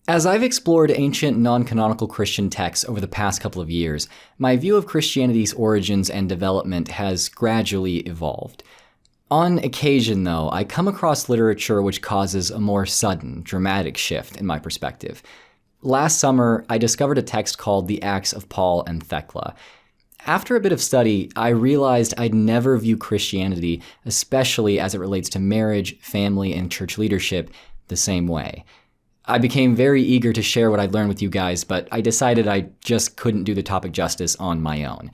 As I've explored ancient non-canonical Christian texts over the past couple of years, my view of Christianity's origins and development has gradually evolved. On occasion, though, I come across literature which causes a more sudden, dramatic shift in my perspective. Last summer, I discovered a text called The Acts of Paul and Thecla. After a bit of study, I realized I'd never view Christianity, especially as it relates to marriage, family, and church leadership, the same way. I became very eager to share what I'd learned with you guys, but I decided I just couldn't do the topic justice on my own.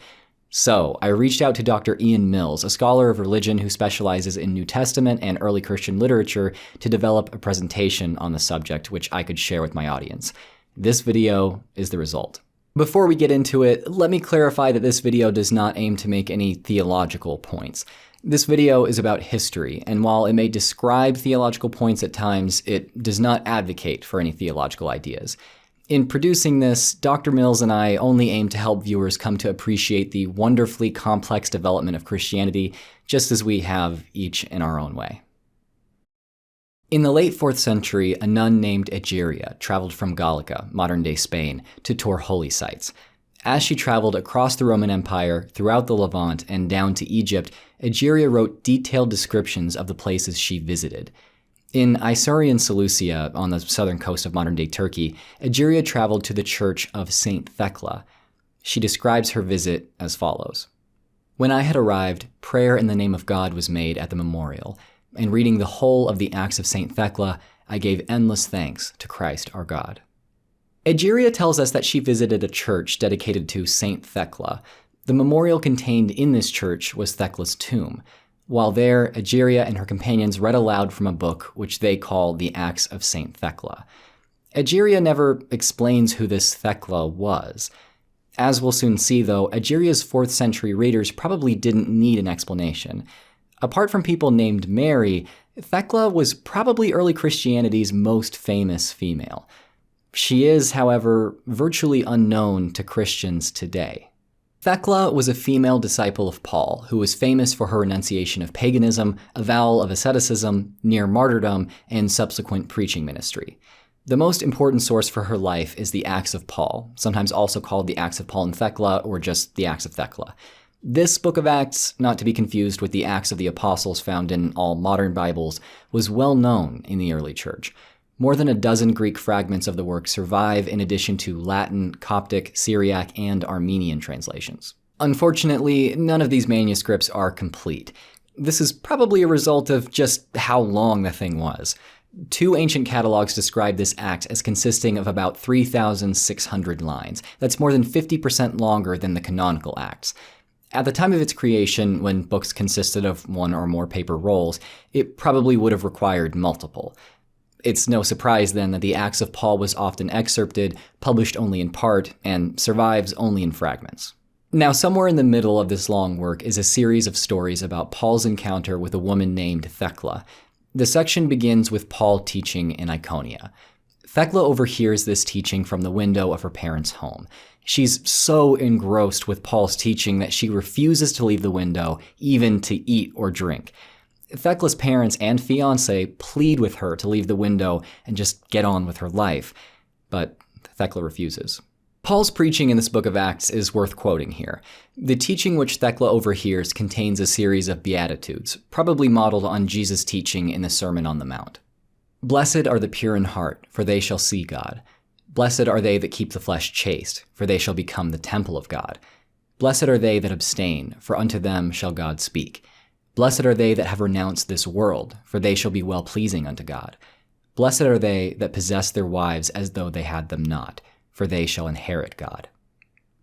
So I reached out to Dr. Ian Mills, a scholar of religion who specializes in New Testament and early Christian literature, to develop a presentation on the subject which I could share with my audience. This video is the result. Before we get into it, let me clarify that this video does not aim to make any theological points. This video is about history, and while it may describe theological points at times, it does not advocate for any theological ideas. In producing this, Dr. Mills and I only aim to help viewers come to appreciate the wonderfully complex development of Christianity, just as we have each in our own way. In the late 4th century, a nun named Egeria traveled from Gallica, modern-day Spain, to tour holy sites. As she traveled across the Roman Empire, throughout the Levant, and down to Egypt, Egeria wrote detailed descriptions of the places she visited. In Isaurian Seleucia, on the southern coast of modern-day Turkey, Egeria traveled to the church of St. Thecla. She describes her visit as follows. When I had arrived, prayer in the name of God was made at the memorial, and reading the whole of the Acts of St. Thecla, I gave endless thanks to Christ our God. Egeria tells us that she visited a church dedicated to St. Thecla. The memorial contained in this church was Thecla's tomb. While there, Egeria and her companions read aloud from a book which they call the Acts of St. Thecla. Egeria never explains who this Thecla was. As we'll soon see, though, Egeria's 4th century readers probably didn't need an explanation. Apart from people named Mary, Thecla was probably early Christianity's most famous female. She is, however, virtually unknown to Christians today. Thecla was a female disciple of Paul, who was famous for her renunciation of paganism, avowal of asceticism, near martyrdom, and subsequent preaching ministry. The most important source for her life is the Acts of Paul, sometimes also called the Acts of Paul and Thecla, or just the Acts of Thecla. This book of Acts, not to be confused with the Acts of the Apostles found in all modern Bibles, was well known in the early church. More than a dozen Greek fragments of the work survive in addition to Latin, Coptic, Syriac, and Armenian translations. Unfortunately, none of these manuscripts are complete. This is probably a result of just how long the thing was. 2 ancient catalogs describe this act as consisting of about 3,600 lines. That's more than 50% longer than the canonical acts. At the time of its creation, when books consisted of 1 or more paper rolls, it probably would have required multiple. It's no surprise then that the Acts of Paul was often excerpted, published only in part, and survives only in fragments. Now, somewhere in the middle of this long work is a series of stories about Paul's encounter with a woman named Thecla. The section begins with Paul teaching in Iconia. Thecla overhears this teaching from the window of her parents' home. She's so engrossed with Paul's teaching that she refuses to leave the window, even to eat or drink. Thecla's parents and fiancé plead with her to leave the window and just get on with her life, but Thecla refuses. Paul's preaching in this book of Acts is worth quoting here. The teaching which Thecla overhears contains a series of beatitudes, probably modeled on Jesus' teaching in the Sermon on the Mount. Blessed are the pure in heart, for they shall see God. Blessed are they that keep the flesh chaste, for they shall become the temple of God. Blessed are they that abstain, for unto them shall God speak. Blessed are they that have renounced this world, for they shall be well-pleasing unto God. Blessed are they that possess their wives as though they had them not, for they shall inherit God.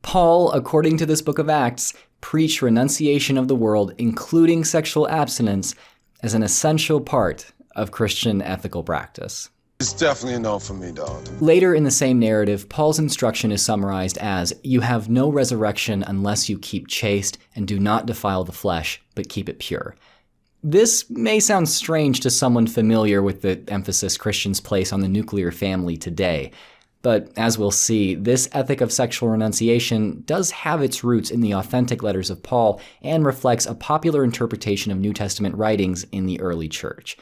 Paul, according to this book of Acts, preached renunciation of the world, including sexual abstinence, as an essential part of Christian ethical practice. It's definitely a no for me, dog. Later in the same narrative, Paul's instruction is summarized as, "You have no resurrection unless you keep chaste and do not defile the flesh, but keep it pure." This may sound strange to someone familiar with the emphasis Christians place on the nuclear family today, but as we'll see, this ethic of sexual renunciation does have its roots in the authentic letters of Paul and reflects a popular interpretation of New Testament writings in the early church.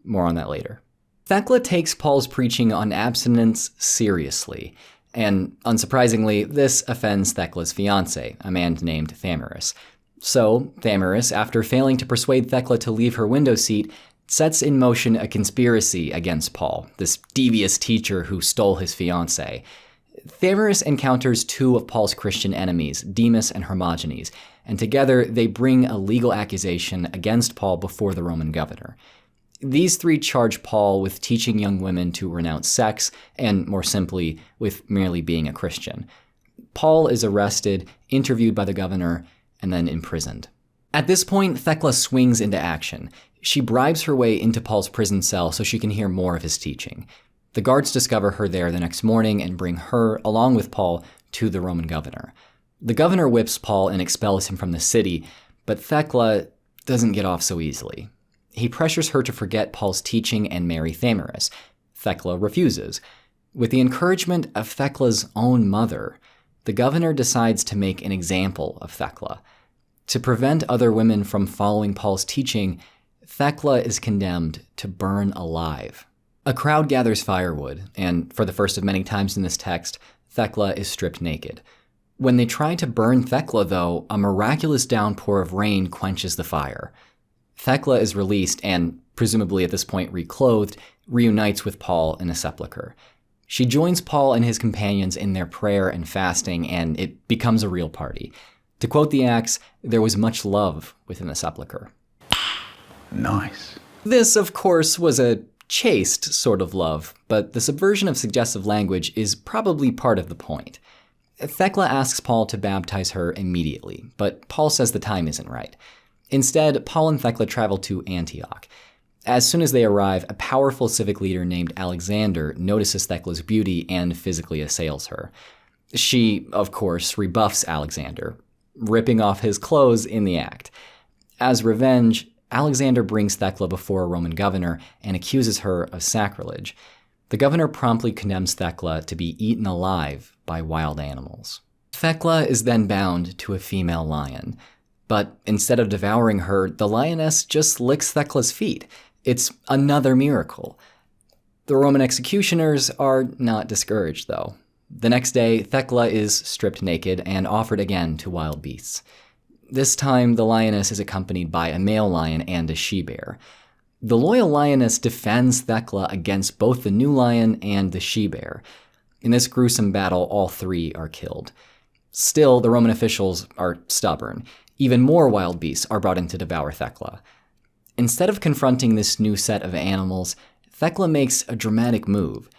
More on that later. Thecla takes Paul's preaching on abstinence seriously, and unsurprisingly, this offends Thecla's fiancé, a man named Thamyris. So, Thamyris, after failing to persuade Thecla to leave her window seat, sets in motion a conspiracy against Paul, this devious teacher who stole his fiancée. Thamyris encounters two of Paul's Christian enemies, Demas and Hermogenes, and together they bring a legal accusation against Paul before the Roman governor. These three charge Paul with teaching young women to renounce sex, and more simply, with merely being a Christian. Paul is arrested, interviewed by the governor, and then imprisoned. At this point, Thecla swings into action. She bribes her way into Paul's prison cell so she can hear more of his teaching. The guards discover her there the next morning and bring her, along with Paul, to the Roman governor. The governor whips Paul and expels him from the city, but Thecla doesn't get off so easily. He pressures her to forget Paul's teaching and marry Thamyris. Thecla refuses. With the encouragement of Thecla's own mother, the governor decides to make an example of Thecla. To prevent other women from following Paul's teaching, Thecla is condemned to burn alive. A crowd gathers firewood, and for the first of many times in this text, Thecla is stripped naked. When they try to burn Thecla, though, a miraculous downpour of rain quenches the fire. Thecla is released and, presumably at this point reclothed, reunites with Paul in a sepulchre. She joins Paul and his companions in their prayer and fasting, and it becomes a real party. To quote the Acts, there was much love within the sepulchre. Nice. This, of course, was a chaste sort of love, but the subversion of suggestive language is probably part of the point. Thecla asks Paul to baptize her immediately, but Paul says the time isn't right. Instead, Paul and Thecla travel to Antioch. As soon as they arrive, a powerful civic leader named Alexander notices Thecla's beauty and physically assails her. She, of course, rebuffs Alexander, ripping off his clothes in the act. As revenge, Alexander brings Thecla before a Roman governor and accuses her of sacrilege. The governor promptly condemns Thecla to be eaten alive by wild animals. Thecla is then bound to a female lion. But instead of devouring her, the lioness just licks Thecla's feet. It's another miracle. The Roman executioners are not discouraged, though. The next day, Thecla is stripped naked and offered again to wild beasts. This time, the lioness is accompanied by a male lion and a she-bear. The loyal lioness defends Thecla against both the new lion and the she-bear. In this gruesome battle, all three are killed. Still, the Roman officials are stubborn. Even more wild beasts are brought in to devour Thecla. Instead of confronting this new set of animals, Thecla makes a dramatic move.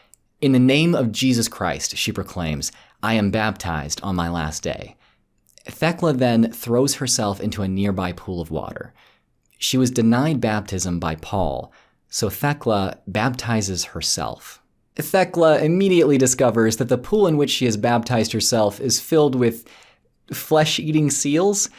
In the name of Jesus Christ, she proclaims, "I am baptized on my last day." Thecla then throws herself into a nearby pool of water. She was denied baptism by Paul, so Thecla baptizes herself. Thecla immediately discovers that the pool in which she has baptized herself is filled with flesh-eating seals.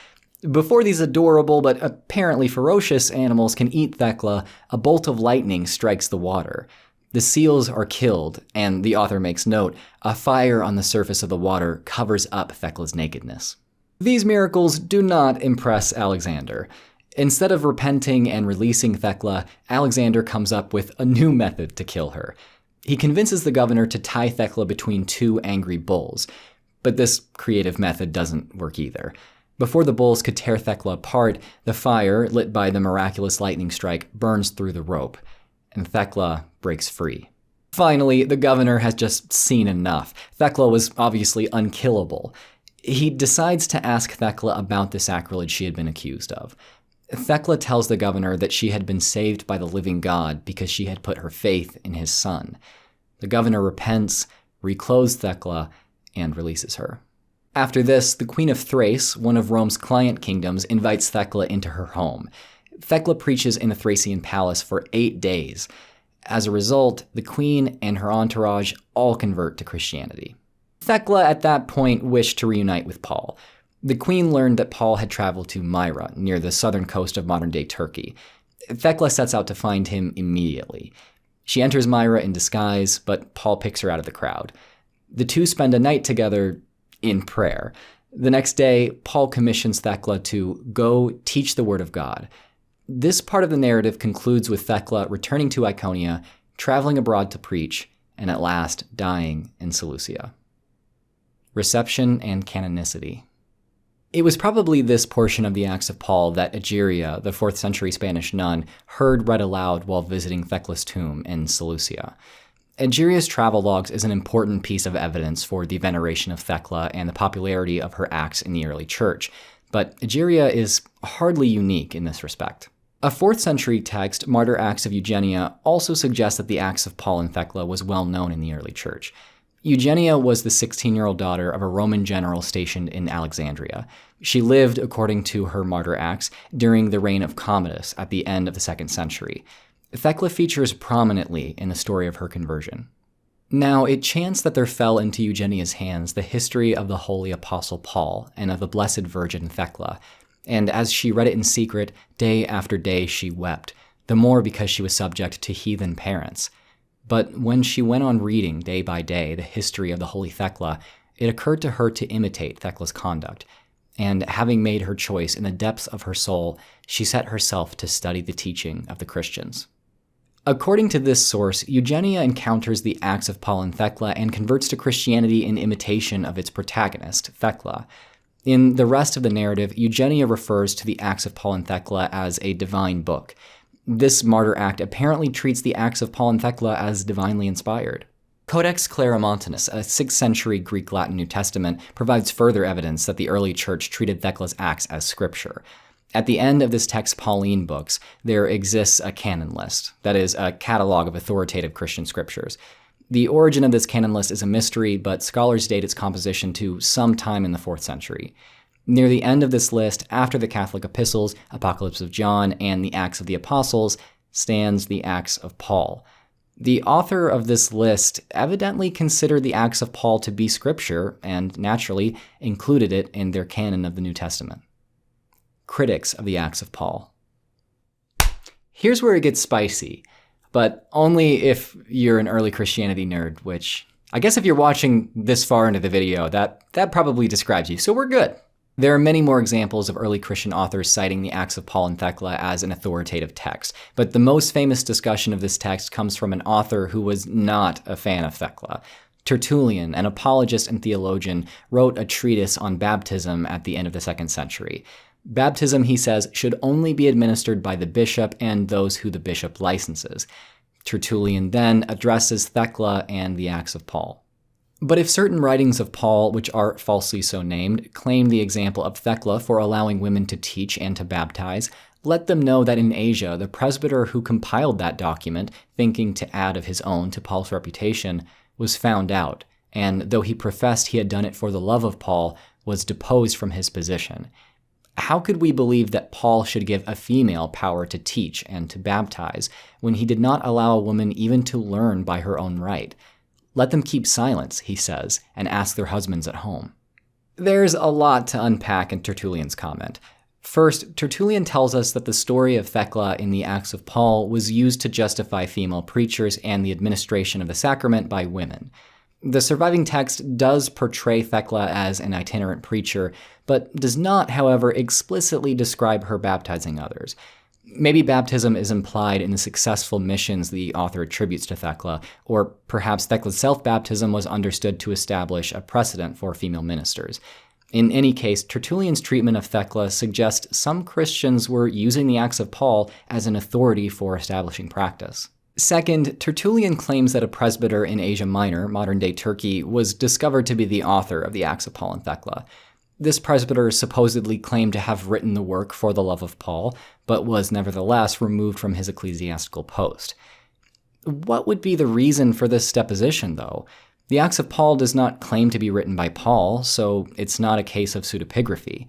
Before these adorable but apparently ferocious animals can eat Thecla, a bolt of lightning strikes the water. The seals are killed, and the author makes note, a fire on the surface of the water covers up Thecla's nakedness. These miracles do not impress Alexander. Instead of repenting and releasing Thecla, Alexander comes up with a new method to kill her. He convinces the governor to tie Thecla between two angry bulls, but this creative method doesn't work either. Before the bulls could tear Thecla apart, the fire, lit by the miraculous lightning strike, burns through the rope, and Thecla breaks free. Finally, the governor has just seen enough. Thecla was obviously unkillable. He decides to ask Thecla about the sacrilege she had been accused of. Thecla tells the governor that she had been saved by the living God because she had put her faith in his son. The governor repents, reclothes Thecla, and releases her. After this, the Queen of Thrace, one of Rome's client kingdoms, invites Thecla into her home. Thecla preaches in the Thracian palace for 8 days. As a result, the queen and her entourage all convert to Christianity. Thecla at that point wished to reunite with Paul. The queen learned that Paul had traveled to Myra, near the southern coast of modern-day Turkey. Thecla sets out to find him immediately. She enters Myra in disguise, but Paul picks her out of the crowd. The two spend a night together in prayer. The next day, Paul commissions Thecla to go teach the word of God. This part of the narrative concludes with Thecla returning to Iconium, traveling abroad to preach, and at last dying in Seleucia. Reception and canonicity. It was probably this portion of the Acts of Paul that Egeria, the 4th century Spanish nun, heard read aloud while visiting Thecla's tomb in Seleucia. Egeria's travelogues is an important piece of evidence for the veneration of Thecla and the popularity of her acts in the early church, but Egeria is hardly unique in this respect. A 4th century text, Martyr Acts of Eugenia, also suggests that the Acts of Paul and Thecla was well known in the early church. Eugenia was the 16-year-old daughter of a Roman general stationed in Alexandria. She lived, according to her Martyr Acts, during the reign of Commodus at the end of the 2nd century. Thecla features prominently in the story of her conversion. Now, it chanced that there fell into Eugenia's hands the history of the holy apostle Paul and of the Blessed Virgin Thecla, and as she read it in secret, day after day she wept, the more because she was subject to heathen parents. But when she went on reading day by day the history of the holy Thecla, it occurred to her to imitate Thecla's conduct, and having made her choice in the depths of her soul, she set herself to study the teaching of the Christians. According to this source, Eugenia encounters the Acts of Paul and Thecla and converts to Christianity in imitation of its protagonist, Thecla. In the rest of the narrative, Eugenia refers to the Acts of Paul and Thecla as a divine book. This martyr act apparently treats the Acts of Paul and Thecla as divinely inspired. Codex Claromontanus, a 6th century Greek-Latin New Testament, provides further evidence that the early church treated Thecla's acts as scripture. At the end of this text's Pauline books, there exists a canon list, that is, a catalog of authoritative Christian scriptures. The origin of this canon list is a mystery, but scholars date its composition to some time in the 4th century. Near the end of this list, after the Catholic epistles, Apocalypse of John, and the Acts of the Apostles, stands the Acts of Paul. The author of this list evidently considered the Acts of Paul to be scripture, and naturally included it in their canon of the New Testament. Critics of the Acts of Paul. Here's where it gets spicy, but only if you're an early Christianity nerd, which I guess if you're watching this far into the video, that probably describes you, so we're good. There are many more examples of early Christian authors citing the Acts of Paul and Thecla as an authoritative text, but the most famous discussion of this text comes from an author who was not a fan of Thecla. Tertullian, an apologist and theologian, wrote a treatise on baptism at the end of the 2nd century. Baptism, he says, should only be administered by the bishop and those who the bishop licenses. Tertullian then addresses Thecla and the Acts of Paul. But if certain writings of Paul, which are falsely so named, claim the example of Thecla for allowing women to teach and to baptize, let them know that in Asia, the presbyter who compiled that document, thinking to add of his own to Paul's reputation, was found out, and though he professed he had done it for the love of Paul, was deposed from his position. How could we believe that Paul should give a female power to teach and to baptize, when he did not allow a woman even to learn by her own right? Let them keep silence, he says, and ask their husbands at home. There's a lot to unpack in Tertullian's comment. First, Tertullian tells us that the story of Thecla in the Acts of Paul was used to justify female preachers and the administration of the sacrament by women. The surviving text does portray Thecla as an itinerant preacher, but does not, however, explicitly describe her baptizing others. Maybe baptism is implied in the successful missions the author attributes to Thecla, or perhaps Thecla's self-baptism was understood to establish a precedent for female ministers. In any case, Tertullian's treatment of Thecla suggests some Christians were using the Acts of Paul as an authority for establishing practice. Second, Tertullian claims that a presbyter in Asia Minor, modern-day Turkey, was discovered to be the author of the Acts of Paul and Thecla. This presbyter supposedly claimed to have written the work for the love of Paul, but was nevertheless removed from his ecclesiastical post. What would be the reason for this deposition, though? The Acts of Paul does not claim to be written by Paul, so it's not a case of pseudepigraphy.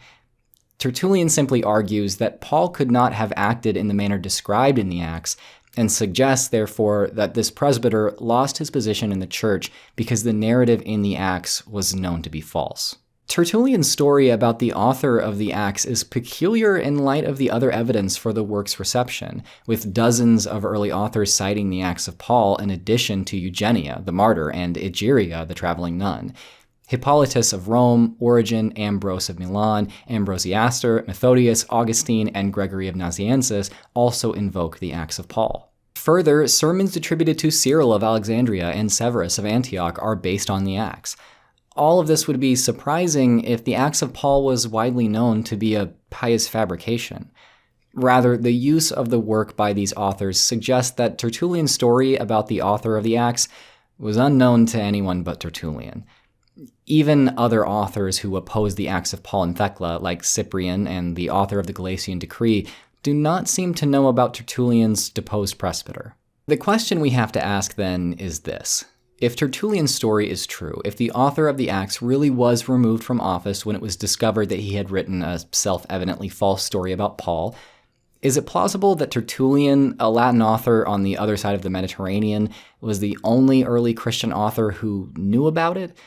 Tertullian simply argues that Paul could not have acted in the manner described in the Acts, and suggests, therefore, that this presbyter lost his position in the church because the narrative in the Acts was known to be false. Tertullian's story about the author of the Acts is peculiar in light of the other evidence for the work's reception, with dozens of early authors citing the Acts of Paul in addition to Eugenia, the martyr, and Egeria, the traveling nun. Hippolytus of Rome, Origen, Ambrose of Milan, Ambrosiaster, Methodius, Augustine, and Gregory of Nazianzus also invoke the Acts of Paul. Further, sermons attributed to Cyril of Alexandria and Severus of Antioch are based on the Acts. All of this would be surprising if the Acts of Paul was widely known to be a pious fabrication. Rather, the use of the work by these authors suggests that Tertullian's story about the author of the Acts was unknown to anyone but Tertullian. Even other authors who oppose the Acts of Paul and Thecla, like Cyprian and the author of the Galatian Decree, do not seem to know about Tertullian's deposed presbyter. The question we have to ask then is this. If Tertullian's story is true, if the author of the Acts really was removed from office when it was discovered that he had written a self-evidently false story about Paul, is it plausible that Tertullian, a Latin author on the other side of the Mediterranean, was the only early Christian author who knew about it?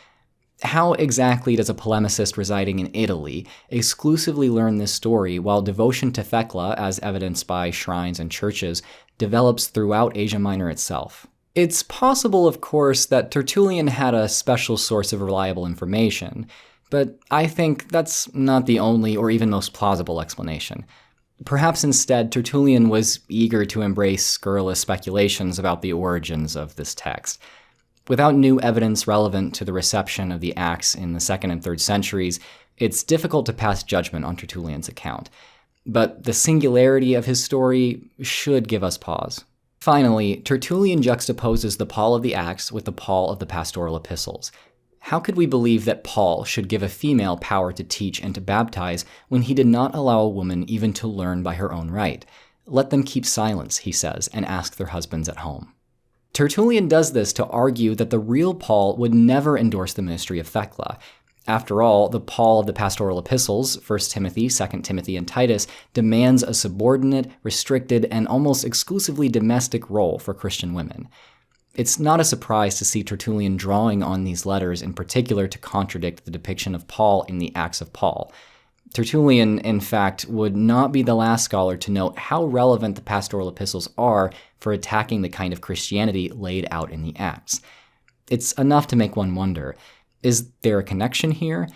How exactly does a polemicist residing in Italy exclusively learn this story while devotion to Thecla, as evidenced by shrines and churches, develops throughout Asia Minor itself? It's possible, of course, that Tertullian had a special source of reliable information, but I think that's not the only or even most plausible explanation. Perhaps instead, Tertullian was eager to embrace scurrilous speculations about the origins of this text. Without new evidence relevant to the reception of the Acts in the 2nd and 3rd centuries, it's difficult to pass judgment on Tertullian's account. But the singularity of his story should give us pause. Finally, Tertullian juxtaposes the Paul of the Acts with the Paul of the Pastoral Epistles. How could we believe that Paul should give a female power to teach and to baptize when he did not allow a woman even to learn by her own right? Let them keep silence, he says, and ask their husbands at home. Tertullian does this to argue that the real Paul would never endorse the ministry of Thecla. After all, the Paul of the Pastoral Epistles, 1 Timothy, 2 Timothy, and Titus, demands a subordinate, restricted, and almost exclusively domestic role for Christian women. It's not a surprise to see Tertullian drawing on these letters in particular to contradict the depiction of Paul in the Acts of Paul. Tertullian, in fact, would not be the last scholar to note how relevant the Pastoral Epistles are for attacking the kind of Christianity laid out in the Acts. It's enough to make one wonder, is there a connection here?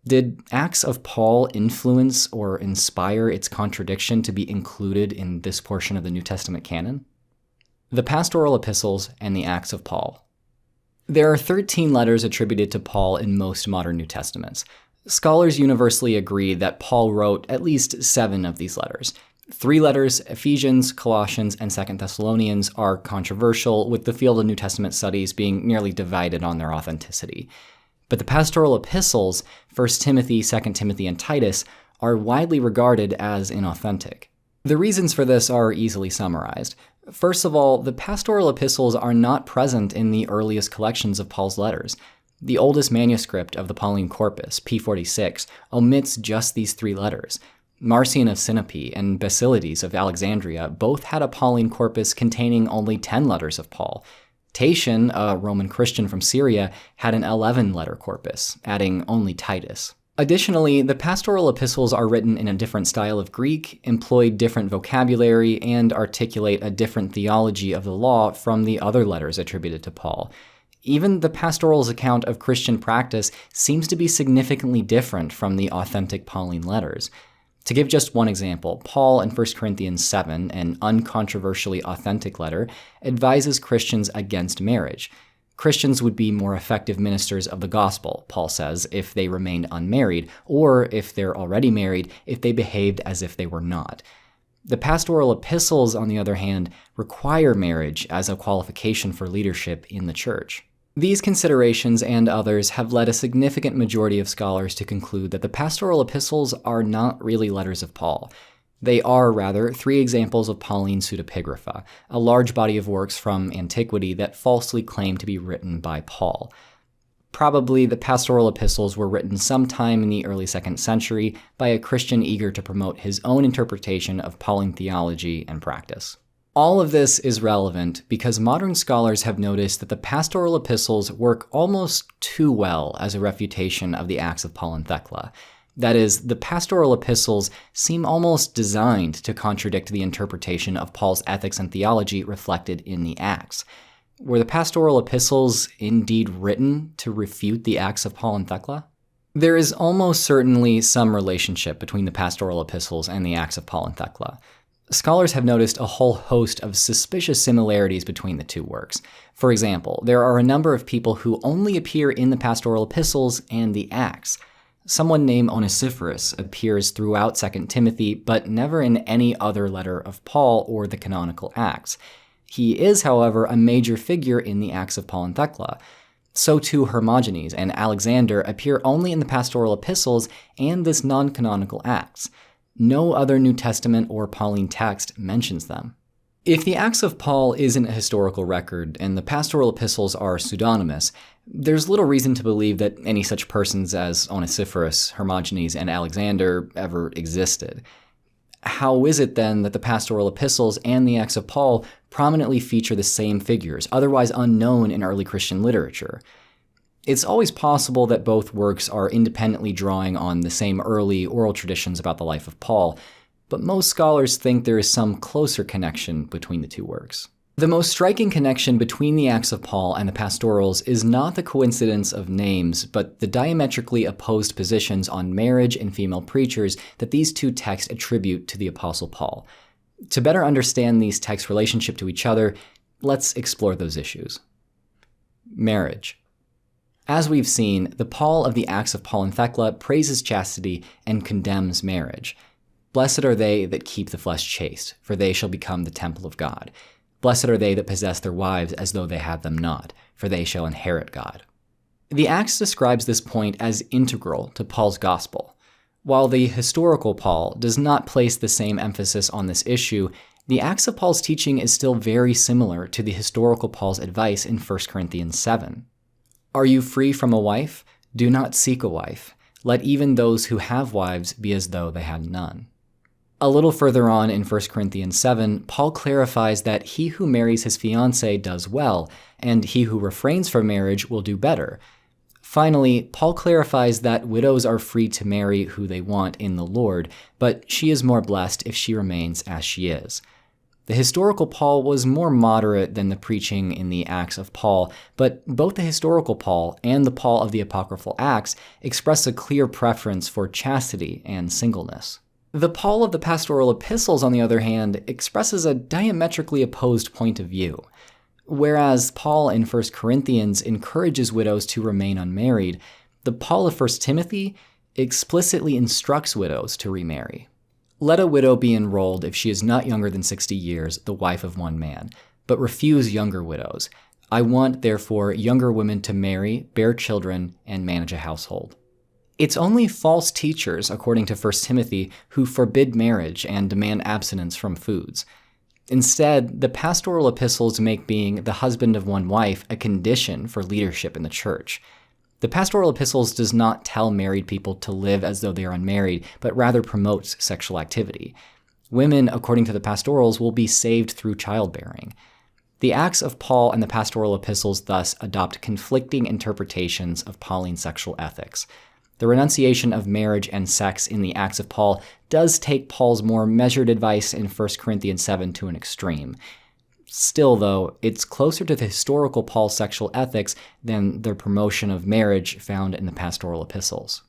Did Acts of Paul influence or inspire its contradiction to be included in this portion of the New Testament canon? The Pastoral Epistles and the Acts of Paul. There are 13 letters attributed to Paul in most modern New Testaments. Scholars universally agree that Paul wrote at least 7 of these letters. 3 letters, Ephesians, Colossians, and 2 Thessalonians, are controversial, with the field of New Testament studies being nearly divided on their authenticity. But the Pastoral Epistles, 1 Timothy, 2 Timothy, and Titus, are widely regarded as inauthentic. The reasons for this are easily summarized. First of all, the Pastoral Epistles are not present in the earliest collections of Paul's letters. The oldest manuscript of the Pauline Corpus, P46, omits just these 3 letters. Marcion of Sinope and Basilides of Alexandria both had a Pauline corpus containing only 10 letters of Paul. Tatian, a Roman Christian from Syria, had an 11-letter corpus, adding only Titus. Additionally, the Pastoral Epistles are written in a different style of Greek, employ different vocabulary, and articulate a different theology of the law from the other letters attributed to Paul. Even the Pastoral's account of Christian practice seems to be significantly different from the authentic Pauline letters. To give just one example, Paul in 1 Corinthians 7, an uncontroversially authentic letter, advises Christians against marriage. Christians would be more effective ministers of the gospel, Paul says, if they remained unmarried, or if they're already married, if they behaved as if they were not. The Pastoral Epistles, on the other hand, require marriage as a qualification for leadership in the church. These considerations and others have led a significant majority of scholars to conclude that the Pastoral Epistles are not really letters of Paul. They are, rather, 3 examples of Pauline pseudepigrapha, a large body of works from antiquity that falsely claim to be written by Paul. Probably the Pastoral Epistles were written sometime in the early 2nd century by a Christian eager to promote his own interpretation of Pauline theology and practice. All of this is relevant because modern scholars have noticed that the Pastoral Epistles work almost too well as a refutation of the Acts of Paul and Thecla. That is, the Pastoral Epistles seem almost designed to contradict the interpretation of Paul's ethics and theology reflected in the Acts. Were the Pastoral Epistles indeed written to refute the Acts of Paul and Thecla? There is almost certainly some relationship between the Pastoral Epistles and the Acts of Paul and Thecla. Scholars have noticed a whole host of suspicious similarities between the two works. For example, there are a number of people who only appear in the Pastoral Epistles and the Acts. Someone named Onesiphorus appears throughout 2 Timothy, but never in any other letter of Paul or the canonical Acts. He is, however, a major figure in the Acts of Paul and Thecla. So too Hermogenes and Alexander appear only in the Pastoral Epistles and this non-canonical Acts. No other New Testament or Pauline text mentions them. If the Acts of Paul isn't a historical record and the Pastoral Epistles are pseudonymous, there's little reason to believe that any such persons as Onesiphorus, Hermogenes, and Alexander ever existed. How is it then that the Pastoral Epistles and the Acts of Paul prominently feature the same figures, otherwise unknown in early Christian literature? It's always possible that both works are independently drawing on the same early oral traditions about the life of Paul, but most scholars think there is some closer connection between the two works. The most striking connection between the Acts of Paul and the Pastorals is not the coincidence of names, but the diametrically opposed positions on marriage and female preachers that these two texts attribute to the Apostle Paul. To better understand these texts' relationship to each other, let's explore those issues. Marriage. As we've seen, the Paul of the Acts of Paul and Thecla praises chastity and condemns marriage. Blessed are they that keep the flesh chaste, for they shall become the temple of God. Blessed are they that possess their wives as though they had them not, for they shall inherit God. The Acts describes this point as integral to Paul's gospel. While the historical Paul does not place the same emphasis on this issue, the Acts of Paul's teaching is still very similar to the historical Paul's advice in 1 Corinthians 7. Are you free from a wife? Do not seek a wife. Let even those who have wives be as though they had none. A little further on in 1 Corinthians 7, Paul clarifies that he who marries his fiancée does well, and he who refrains from marriage will do better. Finally, Paul clarifies that widows are free to marry who they want in the Lord, but she is more blessed if she remains as she is. The historical Paul was more moderate than the preaching in the Acts of Paul, but both the historical Paul and the Paul of the apocryphal Acts express a clear preference for chastity and singleness. The Paul of the Pastoral Epistles, on the other hand, expresses a diametrically opposed point of view. Whereas Paul in 1 Corinthians encourages widows to remain unmarried, the Paul of 1 Timothy explicitly instructs widows to remarry. Let a widow be enrolled if she is not younger than 60 years, the wife of one man, but refuse younger widows. I want, therefore, younger women to marry, bear children, and manage a household. It's only false teachers, according to 1 Timothy, who forbid marriage and demand abstinence from foods. Instead, the pastoral epistles make being the husband of one wife a condition for leadership in the church. The pastoral epistles does not tell married people to live as though they are unmarried, but rather promotes sexual activity. Women, according to the pastorals, will be saved through childbearing. The Acts of Paul and the pastoral epistles thus adopt conflicting interpretations of Pauline sexual ethics. The renunciation of marriage and sex in the Acts of Paul does take Paul's more measured advice in 1 Corinthians 7 to an extreme. Still, though, it's closer to the historical Paul's sexual ethics than the promotion of marriage found in the pastoral epistles.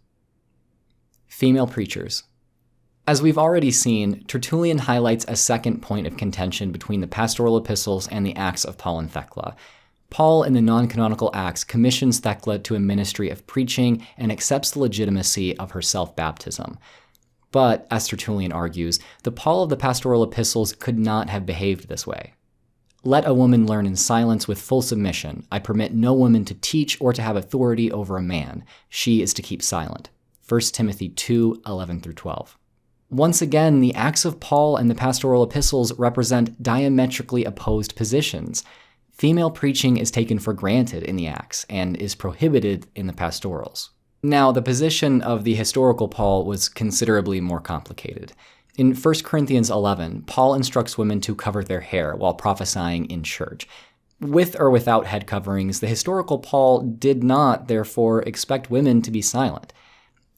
Female preachers. As we've already seen, Tertullian highlights a second point of contention between the pastoral epistles and the Acts of Paul and Thecla. Paul in the non-canonical Acts commissions Thecla to a ministry of preaching and accepts the legitimacy of her self-baptism. But, as Tertullian argues, the Paul of the pastoral epistles could not have behaved this way. Let a woman learn in silence with full submission. I permit no woman to teach or to have authority over a man. She is to keep silent. 1 Timothy 2:11-12. Once again, the Acts of Paul and the pastoral epistles represent diametrically opposed positions. Female preaching is taken for granted in the Acts and is prohibited in the pastorals. Now, the position of the historical Paul was considerably more complicated. In 1 Corinthians 11, Paul instructs women to cover their hair while prophesying in church. With or without head coverings, the historical Paul did not, therefore, expect women to be silent.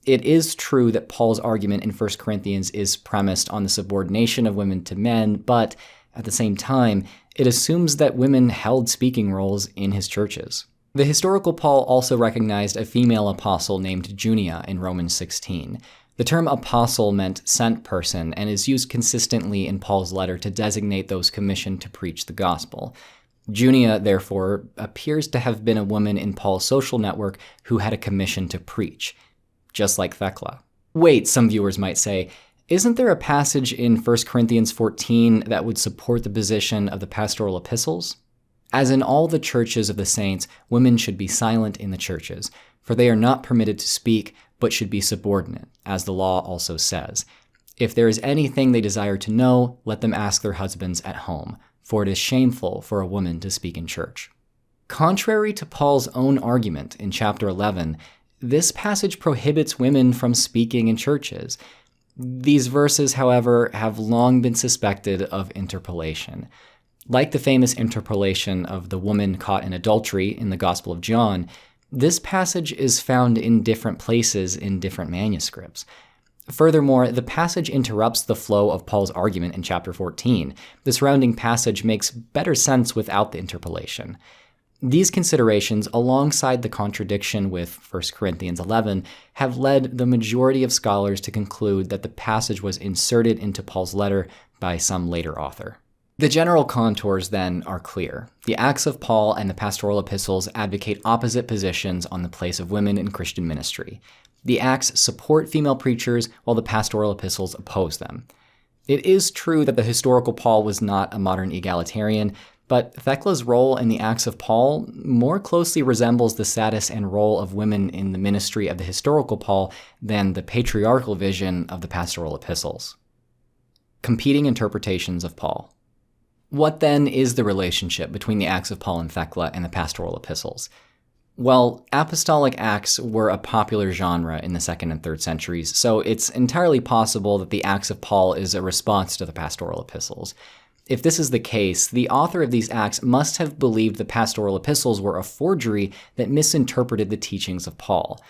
It is true that Paul's argument in 1 Corinthians is premised on the subordination of women to men, but at the same time, it assumes that women held speaking roles in his churches. The historical Paul also recognized a female apostle named Junia in Romans 16. The term apostle meant sent person and is used consistently in Paul's letter to designate those commissioned to preach the gospel. Junia, therefore, appears to have been a woman in Paul's social network who had a commission to preach, just like Thecla. Wait, some viewers might say, isn't there a passage in 1 Corinthians 14 that would support the position of the Pastoral Epistles? As in all the churches of the saints, women should be silent in the churches, for they are not permitted to speak, but should be subordinate, as the law also says. If there is anything they desire to know, let them ask their husbands at home, for it is shameful for a woman to speak in church. Contrary to Paul's own argument in chapter 11, this passage prohibits women from speaking in churches. These verses, however, have long been suspected of interpolation. Like the famous interpolation of the woman caught in adultery in the Gospel of John, this passage is found in different places in different manuscripts. Furthermore, the passage interrupts the flow of Paul's argument in chapter 14. The surrounding passage makes better sense without the interpolation. These considerations, alongside the contradiction with 1 Corinthians 11, have led the majority of scholars to conclude that the passage was inserted into Paul's letter by some later author. The general contours, then, are clear. The Acts of Paul and the Pastoral Epistles advocate opposite positions on the place of women in Christian ministry. The Acts support female preachers, while the Pastoral Epistles oppose them. It is true that the historical Paul was not a modern egalitarian, but Thecla's role in the Acts of Paul more closely resembles the status and role of women in the ministry of the historical Paul than the patriarchal vision of the Pastoral Epistles. Competing interpretations of Paul. What then is the relationship between the Acts of Paul and Thecla and the Pastoral Epistles? Well, apostolic acts were a popular genre in the 2nd and 3rd centuries, so it's entirely possible that the Acts of Paul is a response to the Pastoral Epistles. If this is the case, the author of these acts must have believed the Pastoral Epistles were a forgery that misinterpreted the teachings of Paul.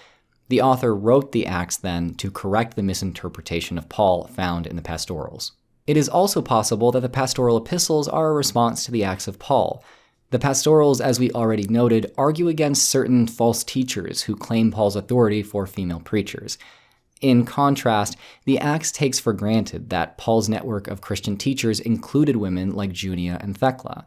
The author wrote the Acts, then, to correct the misinterpretation of Paul found in the Pastorals. It is also possible that the Pastoral Epistles are a response to the Acts of Paul. The Pastorals, as we already noted, argue against certain false teachers who claim Paul's authority for female preachers. In contrast, the Acts takes for granted that Paul's network of Christian teachers included women like Junia and Thecla.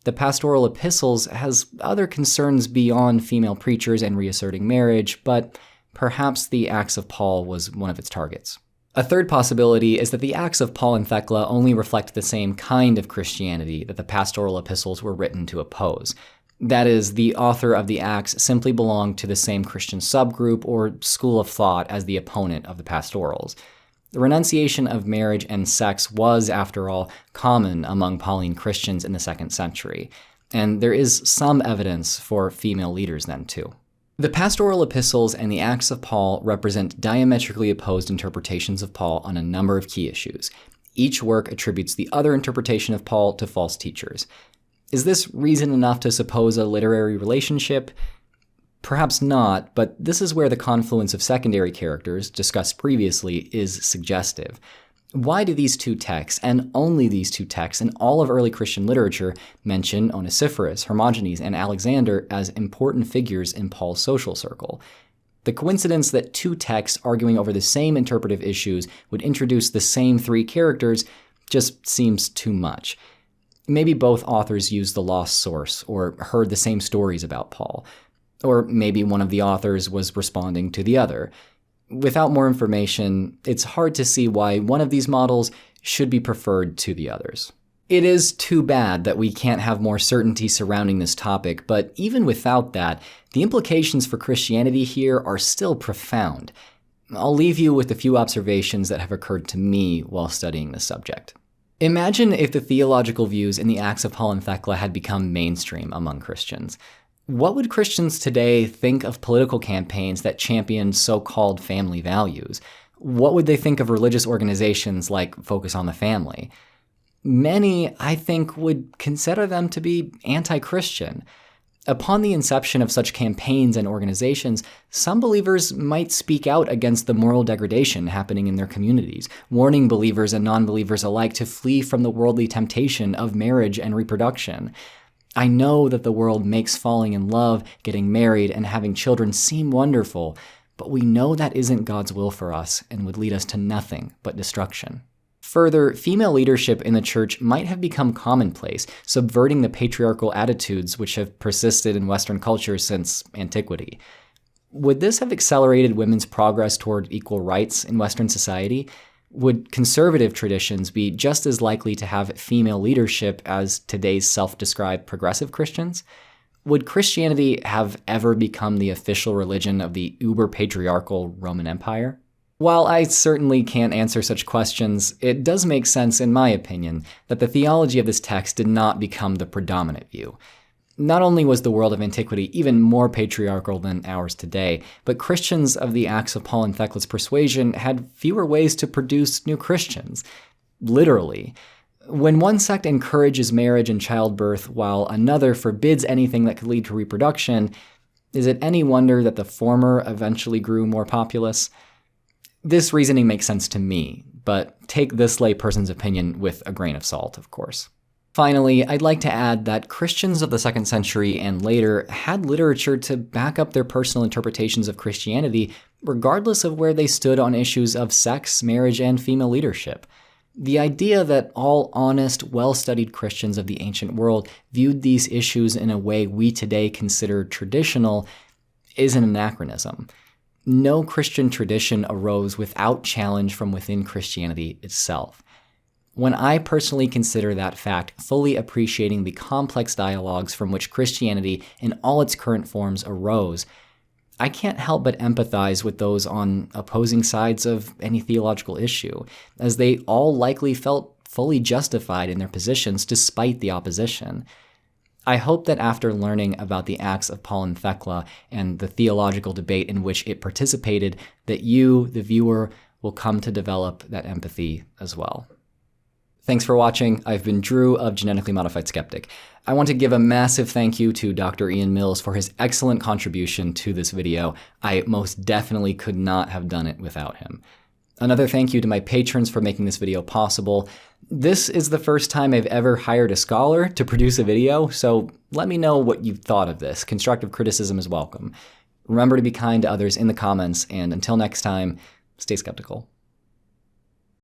The Pastoral Epistles has other concerns beyond female preachers and reasserting marriage, but perhaps the Acts of Paul was one of its targets. A third possibility is that the Acts of Paul and Thecla only reflect the same kind of Christianity that the Pastoral Epistles were written to oppose. That is, the author of the Acts simply belonged to the same Christian subgroup or school of thought as the opponent of the Pastorals. The renunciation of marriage and sex was, after all, common among Pauline Christians in the 2nd century, and there is some evidence for female leaders then too. The Pastoral Epistles and the Acts of Paul represent diametrically opposed interpretations of Paul on a number of key issues. Each work attributes the other interpretation of Paul to false teachers. Is this reason enough to suppose a literary relationship? Perhaps not, but this is where the confluence of secondary characters, discussed previously, is suggestive. Why do these two texts, and only these two texts in all of early Christian literature, mention Onesiphorus, Hermogenes, and Alexander as important figures in Paul's social circle? The coincidence that two texts arguing over the same interpretive issues would introduce the same three characters just seems too much. Maybe both authors used the lost source, or heard the same stories about Paul. Or maybe one of the authors was responding to the other. Without more information, it's hard to see why one of these models should be preferred to the others. It is too bad that we can't have more certainty surrounding this topic, but even without that, the implications for Christianity here are still profound. I'll leave you with a few observations that have occurred to me while studying this subject. Imagine if the theological views in the Acts of Paul and Thecla had become mainstream among Christians. What would Christians today think of political campaigns that championed so-called family values? What would they think of religious organizations like Focus on the Family? Many, I think, would consider them to be anti-Christian. Upon the inception of such campaigns and organizations, some believers might speak out against the moral degradation happening in their communities, warning believers and non-believers alike to flee from the worldly temptation of marriage and reproduction. I know that the world makes falling in love, getting married, and having children seem wonderful, but we know that isn't God's will for us and would lead us to nothing but destruction. Further, female leadership in the church might have become commonplace, subverting the patriarchal attitudes which have persisted in Western culture since antiquity. Would this have accelerated women's progress toward equal rights in Western society? Would conservative traditions be just as likely to have female leadership as today's self-described progressive Christians? Would Christianity have ever become the official religion of the uber-patriarchal Roman Empire? While I certainly can't answer such questions, it does make sense, in my opinion, that the theology of this text did not become the predominant view. Not only was the world of antiquity even more patriarchal than ours today, but Christians of the Acts of Paul and Thecla's persuasion had fewer ways to produce new Christians. Literally. When one sect encourages marriage and childbirth while another forbids anything that could lead to reproduction, is it any wonder that the former eventually grew more populous? This reasoning makes sense to me, but take this layperson's opinion with a grain of salt, of course. Finally, I'd like to add that Christians of the 2nd century and later had literature to back up their personal interpretations of Christianity, regardless of where they stood on issues of sex, marriage, and female leadership. The idea that all honest, well-studied Christians of the ancient world viewed these issues in a way we today consider traditional is an anachronism. No Christian tradition arose without challenge from within Christianity itself. When I personally consider that fact, fully appreciating the complex dialogues from which Christianity in all its current forms arose, I can't help but empathize with those on opposing sides of any theological issue, as they all likely felt fully justified in their positions despite the opposition. I hope that after learning about the Acts of Paul and Thecla and the theological debate in which it participated, that you, the viewer, will come to develop that empathy as well. Thanks for watching. I've been Drew of Genetically Modified Skeptic. I want to give a massive thank you to Dr. Ian Mills for his excellent contribution to this video. I most definitely could not have done it without him. Another thank you to my patrons for making this video possible. This is the first time I've ever hired a scholar to produce a video, so let me know what you thought of this. Constructive criticism is welcome. Remember to be kind to others in the comments, and until next time, stay skeptical.